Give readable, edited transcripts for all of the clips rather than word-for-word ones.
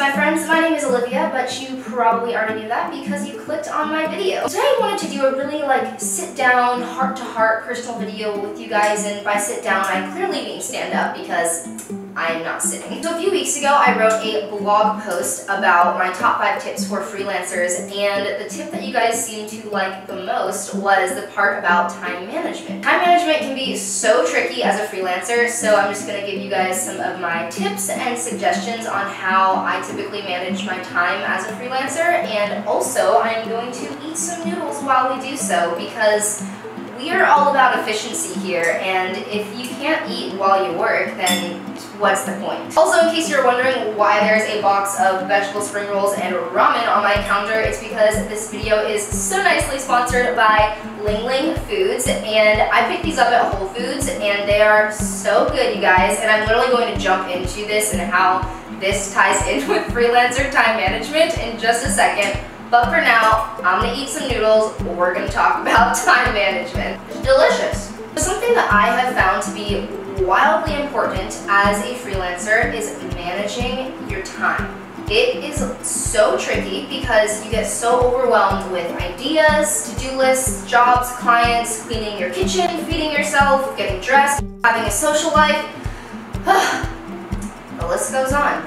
my friends, my name is Olivia, but you probably already knew that because you clicked on my video. Today I wanted to do a really sit down, heart-to-heart personal video with you guys, and by sit down I clearly mean stand up because I am not sitting. So a few weeks ago I wrote a blog post about my top 5 tips for freelancers, and the tip that you guys seemed to like the most was the part about time management. Time management can be so tricky as a freelancer, so I'm just going to give you guys some of my tips and suggestions on how I typically manage my time as a freelancer, and also I'm going to eat some noodles while we do so because we are all about efficiency here, and if you can't eat while you work, then what's the point? Also, in case you're wondering why there's a box of vegetable spring rolls and ramen on my counter, it's because this video is so nicely sponsored by Ling Ling Foods, and I picked these up at Whole Foods, and they are so good, you guys, and I'm literally going to jump into this and how this ties in with freelancer time management in just a second. But for now, I'm gonna eat some noodles. We're gonna talk about time management. It's delicious. Something that I have found to be wildly important as a freelancer is managing your time. It is so tricky because you get so overwhelmed with ideas, to-do lists, jobs, clients, cleaning your kitchen, feeding yourself, getting dressed, having a social life. The list goes on.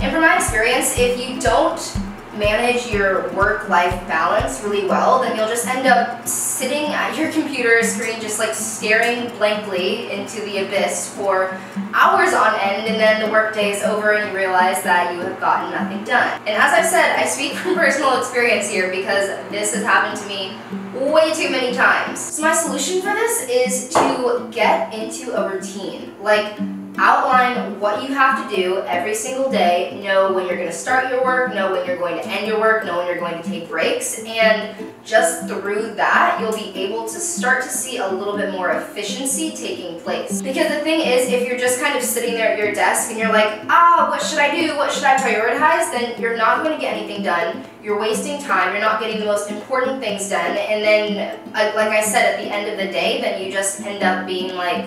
And from my experience, if you don't manage your work-life balance really well, then you'll just end up sitting at your computer screen just staring blankly into the abyss for hours on end, and then the workday is over and you realize that you have gotten nothing done. And as I've said, I speak from personal experience here because this has happened to me way too many times. So my solution for this is to get into a routine. Outline what you have to do every single day, know when you're going to start your work, know when you're going to end your work, know when you're going to take breaks, and just through that, you'll be able to start to see a little bit more efficiency taking place. Because the thing is, if you're just kind of sitting there at your desk and you're like, what should I do? What should I prioritize? Then you're not going to get anything done. You're wasting time. You're not getting the most important things done. And then, like I said, at the end of the day, then you just end up being like,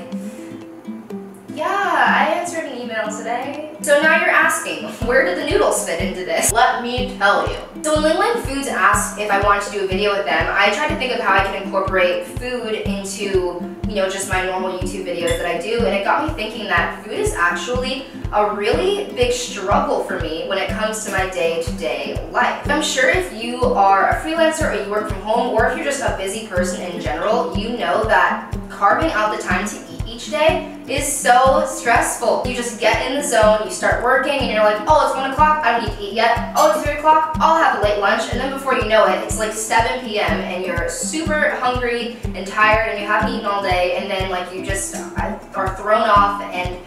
yeah, I answered an email today. So now you're asking, where do the noodles fit into this? Let me tell you. So when Ling Ling Foods asked if I wanted to do a video with them, I tried to think of how I can incorporate food into, just my normal YouTube videos that I do, and it got me thinking that food is actually a really big struggle for me when it comes to my day-to-day life. I'm sure if you are a freelancer or you work from home, or if you're just a busy person in general, you know that carving out the time to eat each day is so stressful. You just get in the zone, you start working, and you're like, oh, it's 1 o'clock, I don't need to eat yet. Oh, it's 3 o'clock, I'll have a late lunch. And then before you know it, it's 7 p.m. and you're super hungry and tired and you haven't eaten all day, and then you just are thrown off, and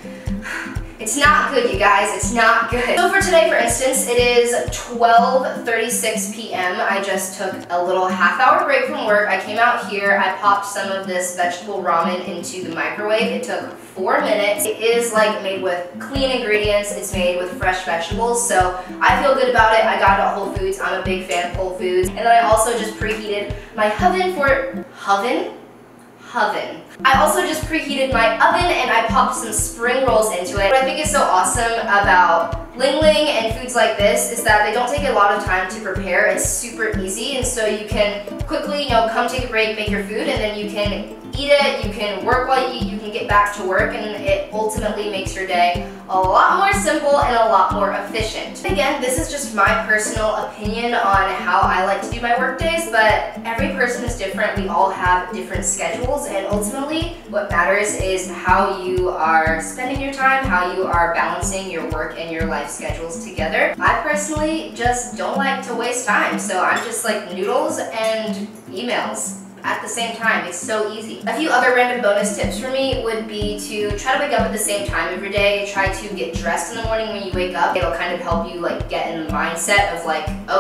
it's not good, you guys. It's not good. So for today, for instance, it is 12:36 p.m. I just took a little half-hour break from work. I came out here, I popped some of this vegetable ramen into the microwave. It took 4 minutes. It is made with clean ingredients. It's made with fresh vegetables, so I feel good about it. I got it at Whole Foods. I'm a big fan of Whole Foods. And then I also just preheated my oven for I also just preheated my oven and I popped some spring rolls into it. What I think is so awesome about Ling Ling and foods like this is that they don't take a lot of time to prepare. It's super easy, and so you can quickly, come take a break, make your food, and then you can eat it, you can work while you eat, you can get back to work, and it ultimately makes your day a lot more simple and a lot more efficient. Again, this is just my personal opinion on how I like to do my work days, but every person is different. We all have different schedules, and ultimately what matters is how you are spending your time, how you are balancing your work and your life schedules together. I personally just don't like to waste time, so I'm just noodles and emails at the same time. It's so easy. A few other random bonus tips for me would be to try to wake up at the same time every day. Try to get dressed in the morning when you wake up. It'll kind of help you get in the mindset of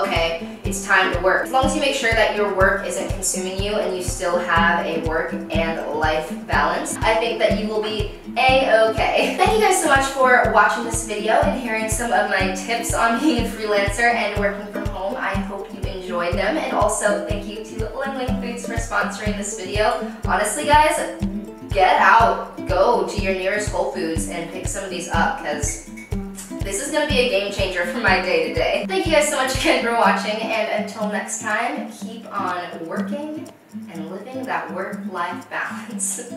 okay, it's time to work. As long as you make sure that your work isn't consuming you and you still have a work and life balance, I think that you will be a-okay. Thank you guys so much for watching this video and hearing some of my tips on being a freelancer and working from home. I hope you enjoyed them, and also thank you to Ling Ling Foods for sponsoring this video. Honestly, guys, get out, go to your nearest Whole Foods and pick some of these up because this is going to be a game changer for my day-to-day. Thank you guys so much again for watching, and until next time, keep on working and living that work-life balance.